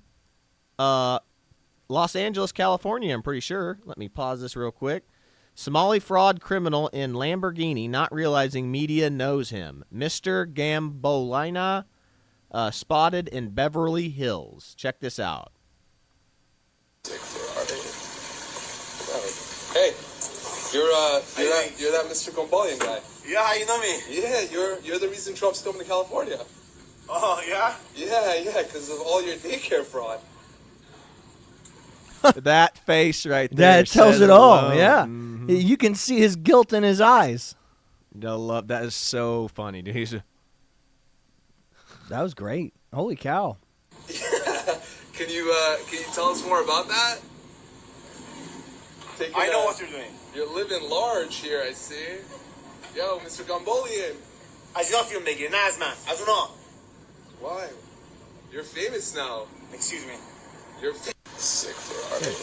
Los Angeles, California, I'm pretty sure. Let me pause this real quick. Somali fraud criminal in Lamborghini not realizing media knows him. Mr. Gambolina spotted in Beverly Hills. Check this out. Hey, you're that Mr. Gombolian guy. Yeah, how you know me? Yeah, you're the reason Trump's coming to California. Oh, yeah? Yeah, because of all your daycare fraud. That face right there. That tells it all. alone. Yeah. Mhm. You can see his guilt in his eyes. That is so funny, dude. That was great. Holy cow. Can you tell us more about that? I know what you're doing. You're living large here, I see. Yo, Mr. Gombolian. As you know, filmmaker, nice man. As you know. Why? You're famous now. Excuse me. You're sick Ferrari.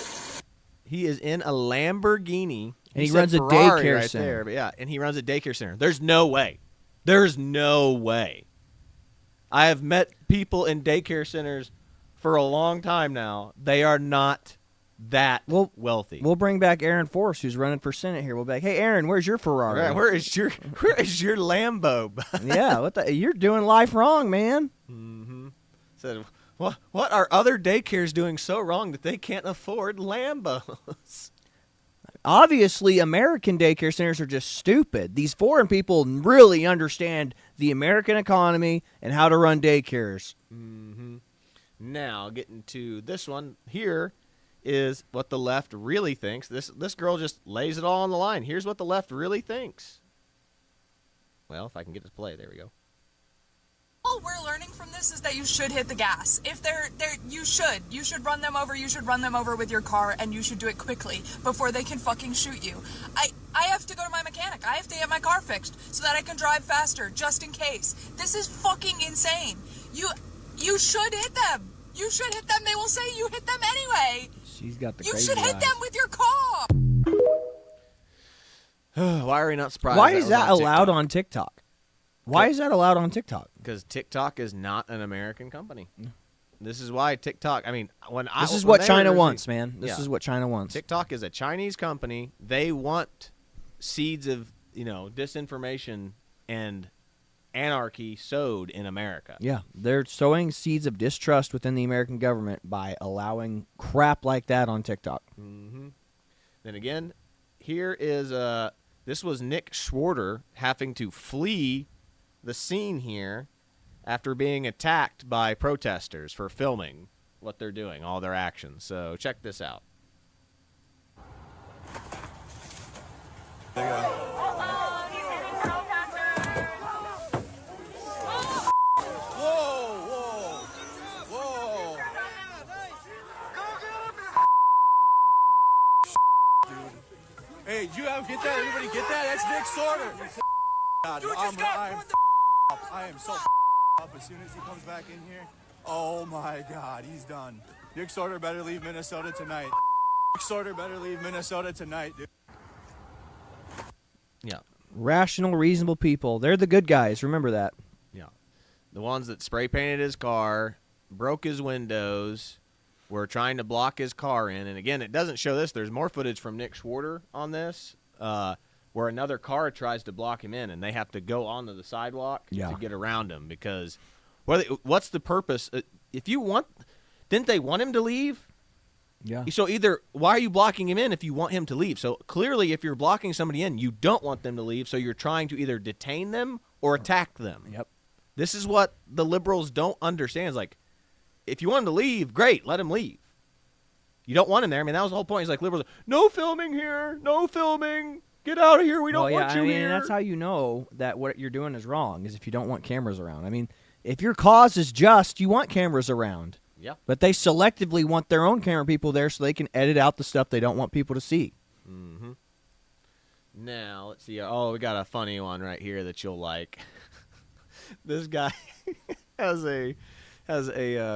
He is in a Lamborghini. And he said runs a Ferrari daycare right center. there, but yeah, and he runs a daycare center. There's no way. There's no way. I have met people in daycare centers for a long time now. They are not that wealthy. We'll bring back Aaron Force, who's running for Senate here. We'll be like, hey, Aaron, where's your Ferrari? Right, where is your Lambo? Yeah, you're doing life wrong, man. Mm-hmm. Said, what are other daycares doing so wrong that they can't afford Lambos? Obviously, American daycare centers are just stupid. These foreign people really understand the American economy and how to run daycares. Mm-hmm. Now, getting to this one here is what the left really thinks. This girl just lays it all on the line. Here's what the left really thinks. Well, if I can get it to play, there we go. All we're learning from this is that you should hit the gas. If you should run them over. You should run them over with your car, and you should do it quickly before they can fucking shoot you. I have to go to my mechanic. I have to get my car fixed so that I can drive faster, just in case. This is fucking insane. You should hit them. You should hit them. They will say you hit them anyway. She's got the You crazy should hit eyes. them with your car. Why are we not surprised? Why is that was on allowed TikTok? on TikTok? Why is that allowed on TikTok? Because TikTok is not an American company. This is why TikTok. I mean, This is what China wants, man. This is what China wants. TikTok is a Chinese company. They want seeds of disinformation and anarchy sowed in America. Yeah, they're sowing seeds of distrust within the American government by allowing crap like that on TikTok. Mm-hmm. Then again, here is this was Nick Schwarter having to flee the scene here after being attacked by protesters for filming what they're doing, all their actions. So check this out. Hey, you get that? Everybody get that? That's Nick Sorter. I am so up as soon as he comes back in here. Oh my God, he's done. Nick Sorter better leave Minnesota tonight. Nick Sorter better leave Minnesota tonight, dude. Yeah. Rational, reasonable people. They're the good guys. Remember that. Yeah. The ones that spray painted his car, broke his windows, were trying to block his car in. And again, it doesn't show this. There's more footage from Nick Schwarter on this, where another car tries to block him in, and they have to go onto the sidewalk to get around him because what's the purpose? Didn't they want him to leave? Yeah. So either why are you blocking him in if you want him to leave? So clearly if you're blocking somebody in, you don't want them to leave, so you're trying to either detain them or attack them. Yep. This is what the liberals don't understand. It's like, if you want him to leave, great, let him leave. You don't want him there. I mean, that was the whole point. He's like, liberals, no filming here, no filming. Get out of here. We don't want you here. And that's how you know that what you're doing is wrong, is if you don't want cameras around. I mean, if your cause is just, you want cameras around. Yeah. But they selectively want their own camera people there so they can edit out the stuff they don't want people to see. Mm-hmm. Now, let's see. Oh, we got a funny one right here that you'll like. This guy has a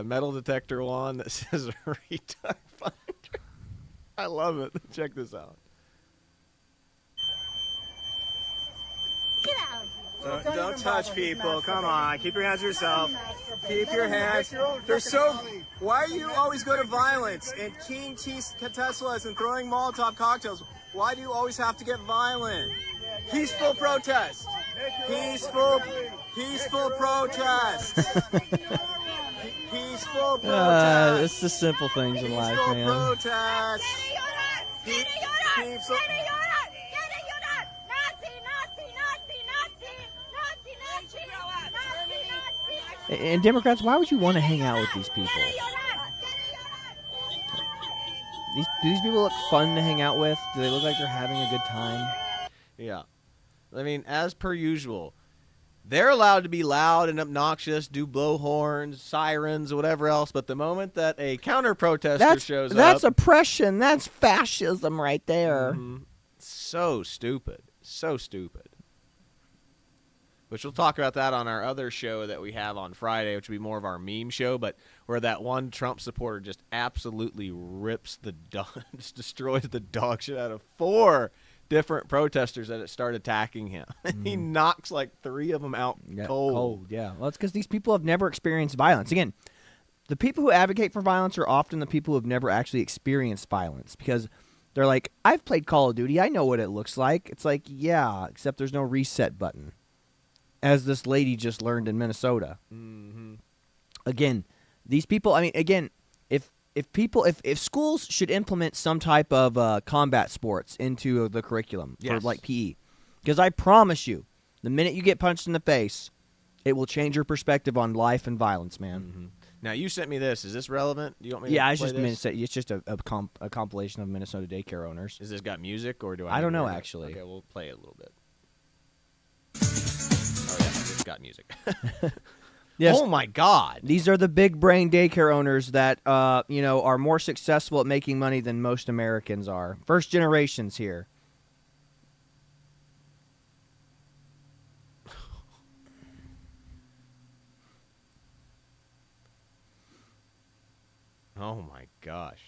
metal detector wand that says retard finder. I love it. Check this out. Get out. Don't touch people. Come on. Keep your hands to yourself. Keep your hands. They're so. Why do you always go to violence and keying Teslas and throwing Molotov cocktails? Why do you always have to get violent? Peaceful protest. Peaceful protest. Peaceful protest. It's the simple things in life, Peaceful man. protest. Peaceful. And Democrats, why would you want to hang out with these people? Do these people look fun to hang out with? Do they look like they're having a good time? Yeah. I mean, as per usual, they're allowed to be loud and obnoxious, do blow horns, sirens, whatever else, but the moment that a counter-protester shows up... That's oppression. That's fascism right there. So stupid. So stupid. Which we'll talk about that on our other show that we have on Friday, which will be more of our meme show, but where that one Trump supporter just absolutely rips the just destroys the dog shit out of 4 different protesters that start attacking him. He knocks like 3 of them out cold. Yeah. Well, it's because these people have never experienced violence. Again, the people who advocate for violence are often the people who have never actually experienced violence because they're like, I've played Call of Duty. I know what it looks like. It's like, yeah, except there's no reset button. As this lady just learned in Minnesota. Again, these people, I mean, again, if schools should implement some type of combat sports into the curriculum for like PE, because I promise you, the minute you get punched in the face, it will change your perspective on life and violence, man. Now, you sent me this. Is this relevant? Do you want me to Yeah, play this? it's just a compilation of Minnesota daycare owners. Is this got music or do I? I don't need to know, hear it? actually. Okay, we'll play it a little bit. Oh yeah, it's got music. Yes. Oh my God! These are the big brain daycare owners that are more successful at making money than most Americans are. First generations here. Oh my gosh!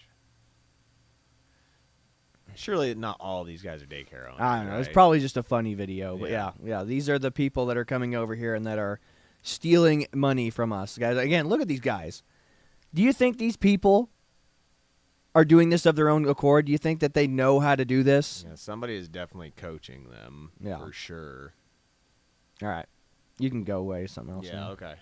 Surely not all these guys are daycare owners. I don't know. Right? It's probably just a funny video, but yeah. These are the people that are coming over here and that are stealing money from us, guys. Again, look at these guys. Do you think these people are doing this of their own accord? Do you think that they know how to do this? Yeah, somebody is definitely coaching them. Yeah. For sure. All right, you can go away to something else. Yeah. now. Okay.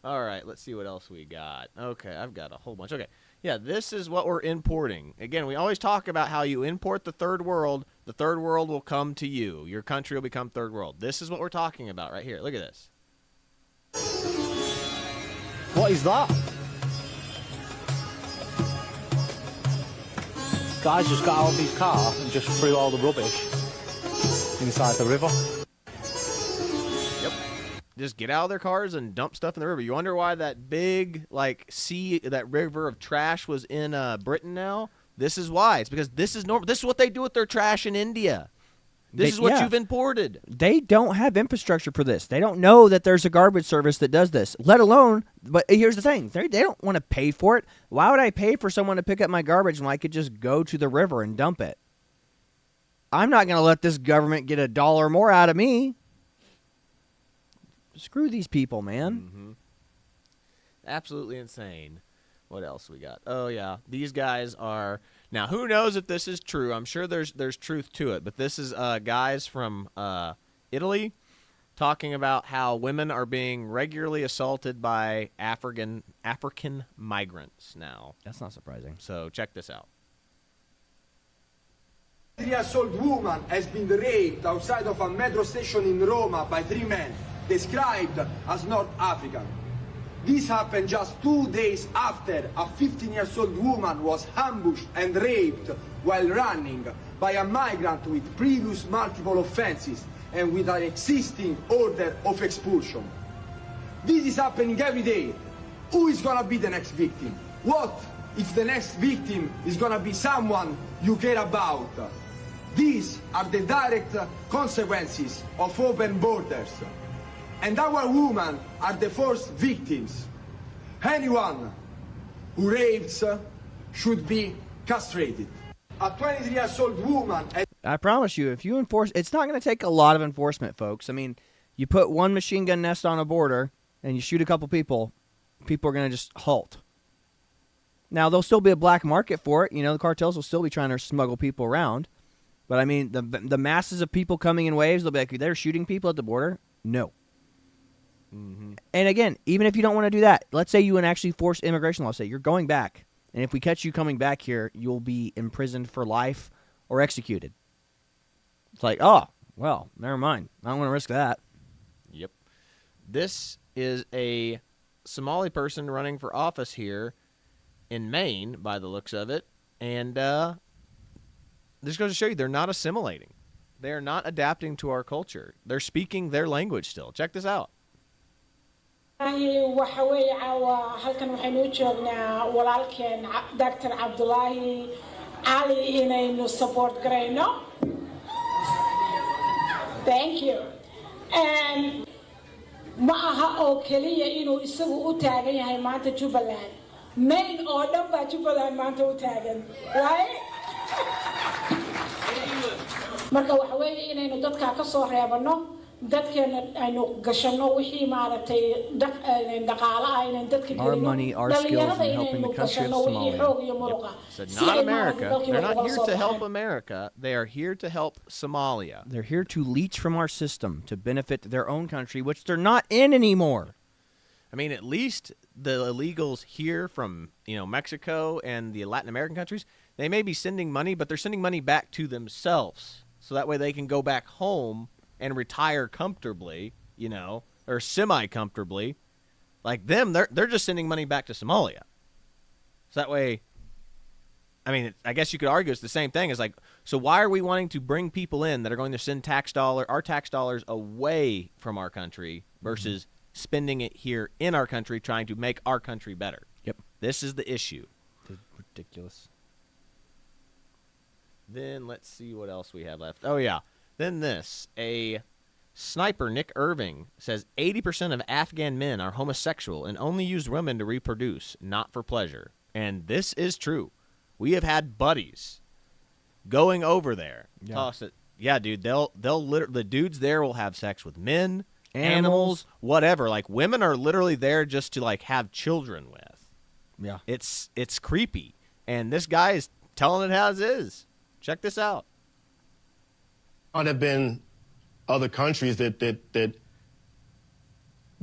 All right. Let's see what else we got. Okay, I've got a whole bunch. Okay. Yeah, this is what we're importing. Again, we always talk about how you import the third world will come to you. Your country will become third world. This is what we're talking about right here. Look at this. What is that? Guy's just got out of his car and just threw all the rubbish inside the river. Yep. Just get out of their cars and dump stuff in the river. You wonder why that big, that river of trash was in Britain now? This is why. It's because this is normal. This is what they do with their trash in India. This is what you've imported. They don't have infrastructure for this. They don't know that there's a garbage service that does this, let alone, but here's the thing. They don't want to pay for it. Why would I pay for someone to pick up my garbage when I could just go to the river and dump it? I'm not going to let this government get $1 more out of me. Screw these people, man. Absolutely insane. What else we got? Oh, yeah. These guys are... Now, who knows if this is true? I'm sure there's truth to it, but this is guys from Italy talking about how women are being regularly assaulted by African migrants now. That's not surprising. So check this out. 3-year-old woman has been raped outside of a metro station in Roma by 3 men, described as North African. This happened just 2 days after a 15-year-old woman was ambushed and raped while running by a migrant with previous multiple offenses and with an existing order of expulsion. This is happening every day. who is gonna be the next victim? What if the next victim is gonna be someone you care about? These are the direct consequences of open borders. And our women are the first victims. Anyone who rapes should be castrated. A 23-year-old woman... I promise you, if you enforce... It's not going to take a lot of enforcement, folks. I mean, you put one machine gun nest on a border and you shoot a couple people, people are going to just halt. Now, there'll still be a black market for it. You know, the cartels will still be trying to smuggle people around. But, I mean, the masses of people coming in waves, they'll be like, they're shooting people at the border? No. Mm-hmm. And, again, even if you don't want to do that, let's say you actually force immigration law. Say you're going back. And if we catch you coming back here, you'll be imprisoned for life or executed. It's like, oh, well, never mind. I don't want to risk that. Yep. This is a Somali person running for office here in Maine, by the looks of it. And this goes to show you they're not assimilating. They're not adapting to our culture. They're speaking their language still. Check this out. waxa weeye caawa halkan waxaynu u joognaa walaalkeen Dr. Cabdullaahi Cali inaynu support garayno. Thank you. And ma aha oo kaliya inuu isagu u taagan yahay maanta Jubbaland. Main oo dhan baa Jubbaland maanta u taagan. Right? Marka waxa weeye inaynu dadka ka soo reebano. Our money, our skills in helping the country of Somalia. Said not America. They're not here to help America. They are here to help Somalia. They're here to leech from our system to benefit their own country, which they're not in anymore. I mean, at least the illegals here from, Mexico and the Latin American countries, they may be sending money, but they're sending money back to themselves. So that way they can go back home and retire comfortably, or semi-comfortably. Like them, they're just sending money back to Somalia. So that way, I mean, I guess you could argue it's the same thing. It's like, so why are we wanting to bring people in that are going to send our tax dollars away from our country versus spending it here in our country trying to make our country better? Yep. This is the issue. Ridiculous. Then let's see what else we have left. Oh, yeah. Then this, a sniper, Nick Irving, says 80% of Afghan men are homosexual and only use women to reproduce, not for pleasure. And this is true. We have had buddies going over there. Yeah, dude, the dudes there will have sex with men, animals, whatever. Like, women are literally there just to, have children with. Yeah. It's creepy. And this guy is telling it as is. Check this out. There have been other countries that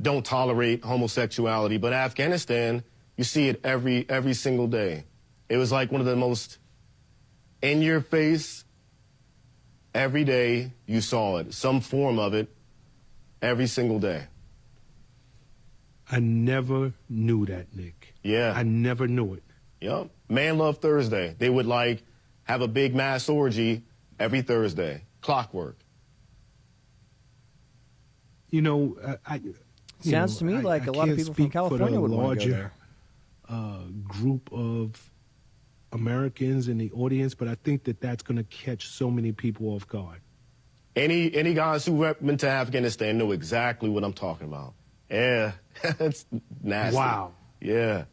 don't tolerate homosexuality, but Afghanistan, you see it every single day. It was like one of the most in your face. Every day you saw it, some form of it, every single day. I never knew that, Nick. Yeah. I never knew it. Yep. Man Love Thursday. They would have a big mass orgy every Thursday. Clockwork. Sounds to me like a lot of people from California would want to go there. Group of Americans in the audience, but I think that's going to catch so many people off guard. Any guys who have been to Afghanistan know exactly what I'm talking about. Yeah, it's nasty. Wow. Yeah.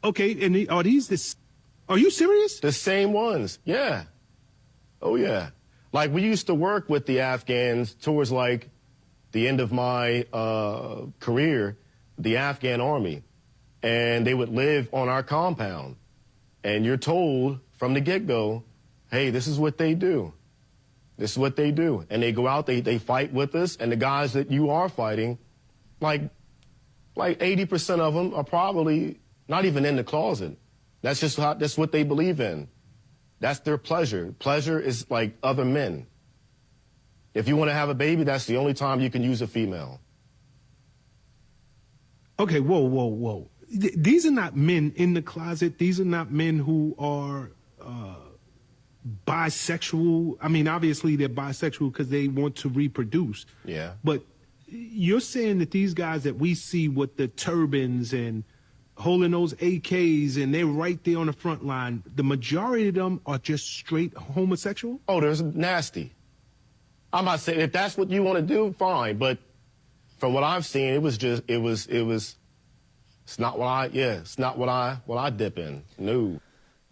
Okay, and are you serious? The same ones. Yeah. Oh yeah. Like, we used to work with the Afghans towards, the end of my career, the Afghan army. And they would live on our compound. And you're told from the get-go, hey, this is what they do. This is what they do. And they go out, they fight with us. And the guys that you are fighting, like 80% of them are probably not even in the closet. That's what they believe in. That's their pleasure. Pleasure is like other men. If you want to have a baby, that's the only time you can use a female. Okay, whoa. These are not men in the closet. These are not men who are bisexual. I mean, obviously they're bisexual because they want to reproduce. Yeah. But you're saying that these guys that we see with the turbans and holding those AKs and they're right there on the front line, the majority of them are just straight homosexual? Oh, there's nasty. I'm not saying if that's what you want to do, fine. But from what I've seen, it was it's not what I dip in. No.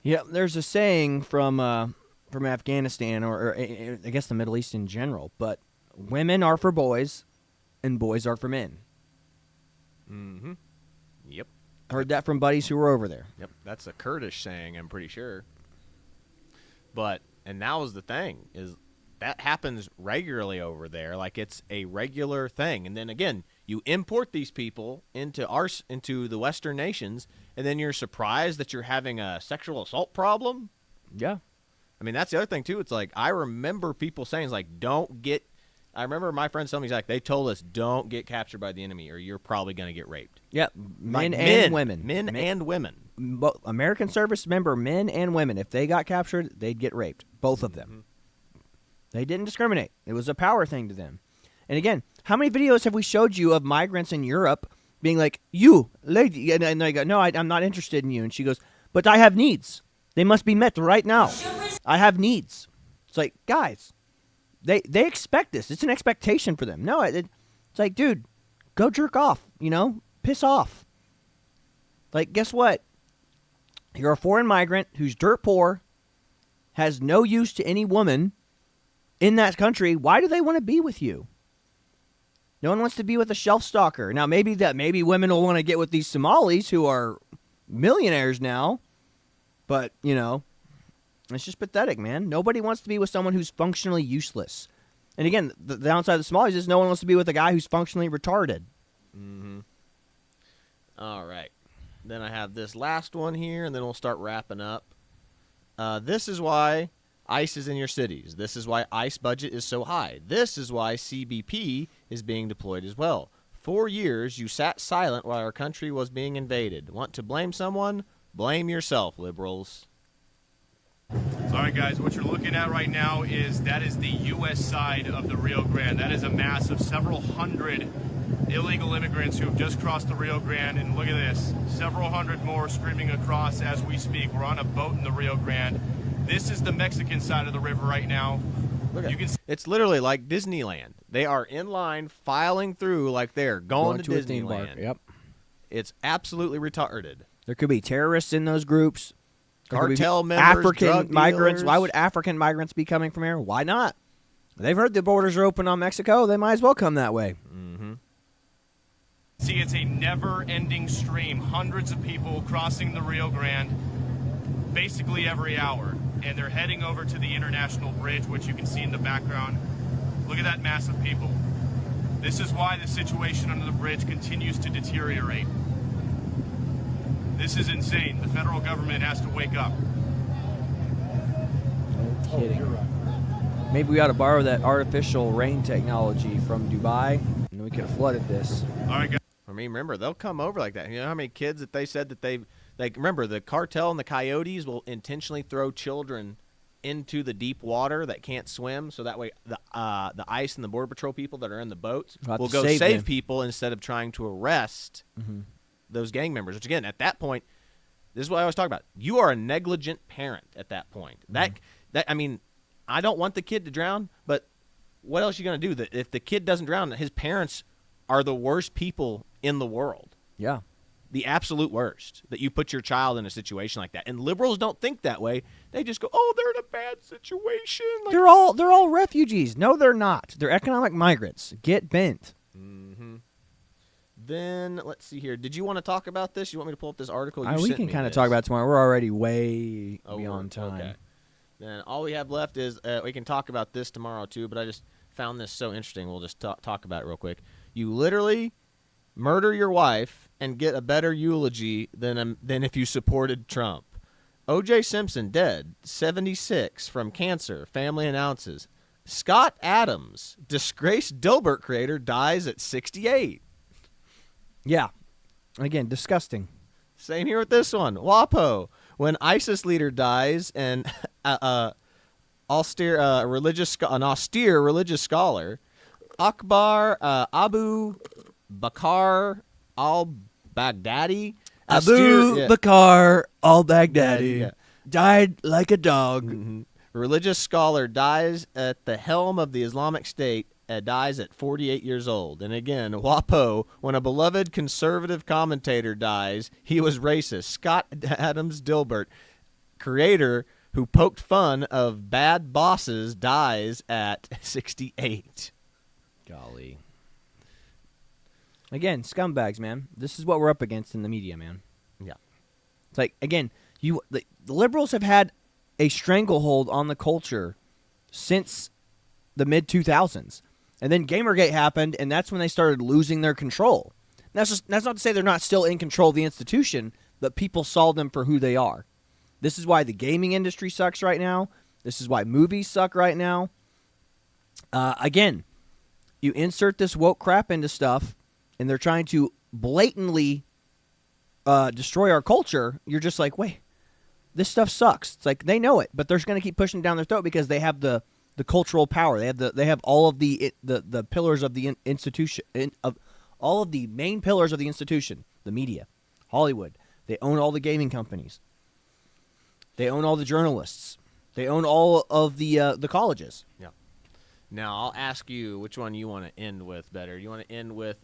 Yeah, there's a saying from Afghanistan or I guess the Middle East in general, but women are for boys and boys are for men. Mm-hmm. Yep. Heard that from buddies who were over there. Yep. That's a Kurdish saying, I'm pretty sure. And now is the thing, is that happens regularly over there. Like, it's a regular thing. And then again, you import these people into the Western nations, and then you're surprised that you're having a sexual assault problem? Yeah. I mean, that's the other thing, too. It's like, I remember people saying, it's like, I remember my friends telling me, like, they told us, don't get captured by the enemy or you're probably going to get raped. Yeah, men and women. Men and women. American service member men and women. If they got captured, they'd get raped. Both of them. Mm-hmm. They didn't discriminate. It was a power thing to them. And again, how many videos have we showed you of migrants in Europe being like, you, lady, and they go, no, I'm not interested in you. And she goes, but I have needs. They must be met right now. I have needs. It's like, guys, they expect this. It's an expectation for them. No, it's like, dude, go jerk off, piss off. Like, guess what? You're a foreign migrant who's dirt poor, has no use to any woman in that country. Why do they want to be with you? No one wants to be with a shelf stalker. Now, maybe women will want to get with these Somalis who are millionaires now, but, it's just pathetic, man. Nobody wants to be with someone who's functionally useless. And again, the downside of the Somalis is no one wants to be with a guy who's functionally retarded. Mm-hmm. All right. Then I have this last one here, and then we'll start wrapping up. This is why ICE is in your cities. This is why ICE budget is so high. This is why CBP is being deployed as well. 4 years, you sat silent while our country was being invaded. Want to blame someone? Blame yourself, liberals. All right, guys, what you're looking at right now is the U.S. side of the Rio Grande. That is a mass of several hundred illegal immigrants who have just crossed the Rio Grande. And look at this, several hundred more screaming across as we speak. We're on a boat in the Rio Grande. This is the Mexican side of the river right now. It's literally like Disneyland. They are in line, filing through like they're going to Disneyland. Yep. It's absolutely retarded. There could be terrorists in those groups. Cartel members, African drug migrants. dealers. Why would African migrants be coming from here? Why not? They've heard the borders are open on Mexico. They might as well come that way. Mm-hmm. See, it's a never-ending stream. Hundreds of people crossing the Rio Grande basically every hour. And they're heading over to the International Bridge, which you can see in the background. Look at that mass of people. This is why the situation under the bridge continues to deteriorate. This is insane. The federal government has to wake up. No kidding. Maybe we ought to borrow that artificial rain technology from Dubai, and then we could have flooded this. All right, guys. I mean, remember, they'll come over like that. You know how many kids that they said that they've... Like, remember, the cartel and the coyotes will intentionally throw children into the deep water that can't swim, so that way the ICE and the Border Patrol people that are in the boats will go save people instead of trying to arrest those gang members. Which, again, at that point, this is what I always talk about. You are a negligent parent at that point. I mean, I don't want the kid to drown, but what else are you going to do? If the kid doesn't drown, his parents are the worst people in the world. Yeah. The absolute worst, that you put your child in a situation like that. And liberals don't think that way. They just go, oh, they're in a bad situation. Like, they're all refugees. No, they're not. They're economic migrants. Get bent. Mm-hmm. Then, let's see here. Did you want to talk about this? You want me to pull up this article? We can kind of talk about it tomorrow. We're already way beyond time. Okay. Then all we have left is we can talk about this tomorrow too, but I just found this so interesting. We'll just talk about it real quick. You literally murder your wife and get a better eulogy than if you supported Trump. O.J. Simpson dead, 76, from cancer, family announces. Scott Adams, disgraced Dilbert creator, dies at 68. Yeah. Again, disgusting. Same here with this one. WAPO, when ISIS leader dies and an austere religious scholar Akbar Abu Bakr al-Baghdadi. Abu Bakr al-Baghdadi Yeah. died like a dog. Mm-hmm. Religious scholar dies at the helm of the Islamic State, dies at 48 years old. And again, WAPO, when a beloved conservative commentator dies, he was racist. Scott Adams Dilbert, creator who poked fun of bad bosses, dies at 68. Golly. Again, scumbags, man. This is what we're up against in the media, man. Yeah. It's like, again, the liberals have had a stranglehold on the culture since the mid-2000s. And then Gamergate happened, and that's when they started losing their control. That's not to say they're not still in control of the institution, but people saw them for who they are. This is why the gaming industry sucks right now. This is why movies suck right now. Again, you insert this woke crap into stuff, and they're trying to blatantly destroy our culture. You're just like, wait, this stuff sucks. It's like they know it, but they're just going to keep pushing it down their throat because they have the cultural power. They have all of the pillars of the institution, of all of the main pillars of the institution. The media, Hollywood. They own all the gaming companies. They own all the journalists. They own all of the colleges. Yeah. Now, I'll ask you which one you want to end with better. Do you want to end with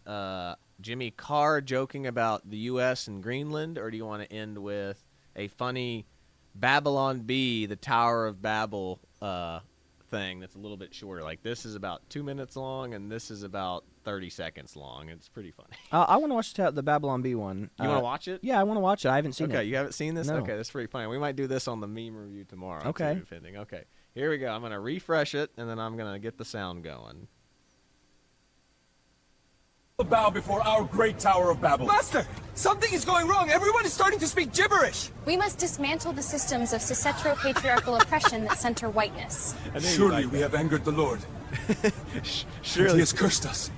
Jimmy Carr joking about the U.S. and Greenland, or do you want to end with a funny Babylon Bee, the Tower of Babel thing that's a little bit shorter? Like, this is about 2 minutes long, and this is about 30 seconds long. It's pretty funny. I want to watch the Babylon Bee one. You want to watch it? Yeah, I want to watch it. I haven't seen it. Okay, you haven't seen this? No. Okay, that's pretty funny. We might do this on the meme review tomorrow. Okay. Too, depending. Okay, here we go. I'm going to refresh it, and then I'm going to get the sound going. Bow before our great Tower of Babel. Master, something is going wrong. Everyone is starting to speak gibberish. We must dismantle the systems of societro-patriarchal oppression that center whiteness. Surely we have angered the Lord. Surely He has cursed us.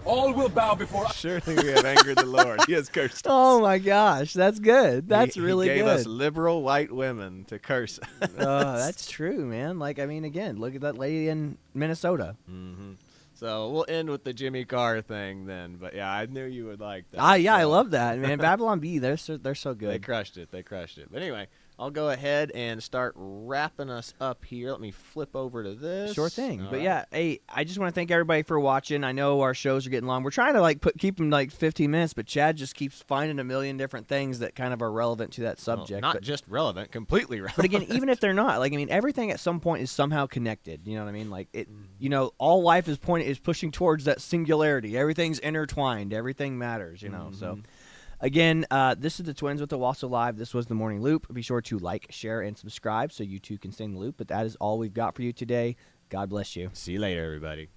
All will bow before us. Surely we have angered the Lord. He has cursed us. Oh my gosh, that's good. That's really good. He gave good. us liberal white women to curse us. Oh, that's true, man. Like, I mean, again, look at that lady in Minnesota. Mm-hmm. So we'll end with the Jimmy Carr thing then. But yeah, I knew you would like that. Yeah, I love that, man. Babylon Bee, they're so good. They crushed it. But anyway, I'll go ahead and start wrapping us up here. Let me flip over to this. Sure thing. All But right. yeah, hey, I just want to thank everybody for watching. I know our shows are getting long. We're trying to keep them 15 minutes, but Chad just keeps finding a million different things that kind of are relevant to that subject. Not just relevant, completely relevant. But again, even if they're not, everything at some point is somehow connected. You know what I mean? All life is pushing towards that singularity. Everything's intertwined. Everything matters. So. Again, this is the Twins with Owasso Live. This was the Morning Loop. Be sure to like, share, and subscribe so you too can stay in the loop. But that is all we've got for you today. God bless you. See you later, everybody.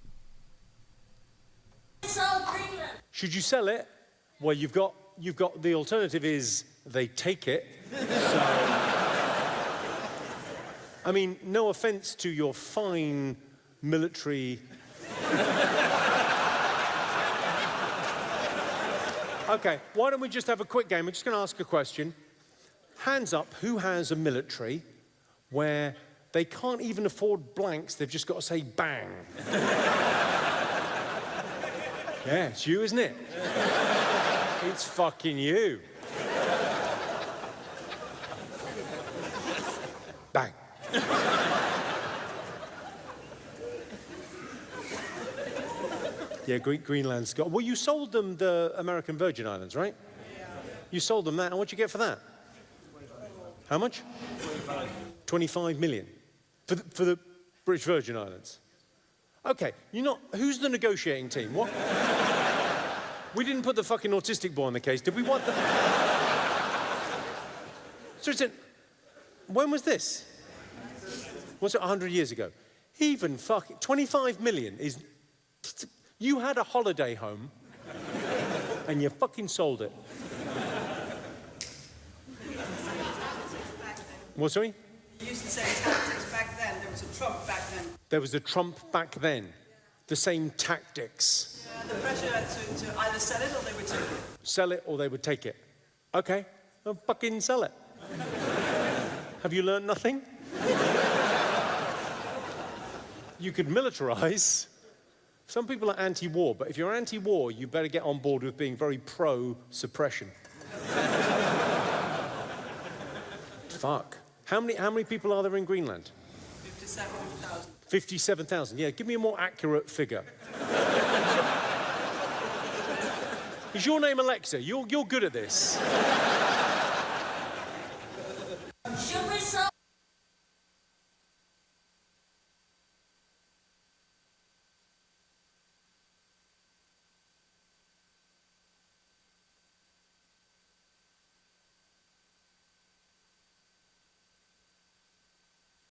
Should you sell it? Well, you've got the alternative is they take it. So, I mean, no offense to your fine military. Okay, why don't we just have a quick game? We're just going to ask a question. Hands up, who has a military where they can't even afford blanks, they've just got to say bang? Yeah, it's you, isn't it? It's fucking you. Bang. Yeah, Greenland's got... Well, you sold them the American Virgin Islands, right? Yeah. You sold them that, and what'd you get for that? 25. How much? 25 million. For the British Virgin Islands. Okay, who's the negotiating team? What? We didn't put the fucking autistic boy on the case, did we? What the... So when was this? Was it 100 years ago? Even fucking... 25 million is... You had a holiday home, and you fucking sold it. What, sorry? You used to say tactics back then. There was a Trump back then. There was a Trump back then. The same tactics. The pressure to either sell it or they would take it. Sell it or they would take it. Okay, well, fucking sell it. Have you learned nothing? You could militarize Some people are anti-war, but if you're anti-war, you better get on board with being very pro-suppression. Fuck. How many people are there in Greenland? 57,000. 57,000. Yeah, give me a more accurate figure. Is your name Alexa? You're good at this. Should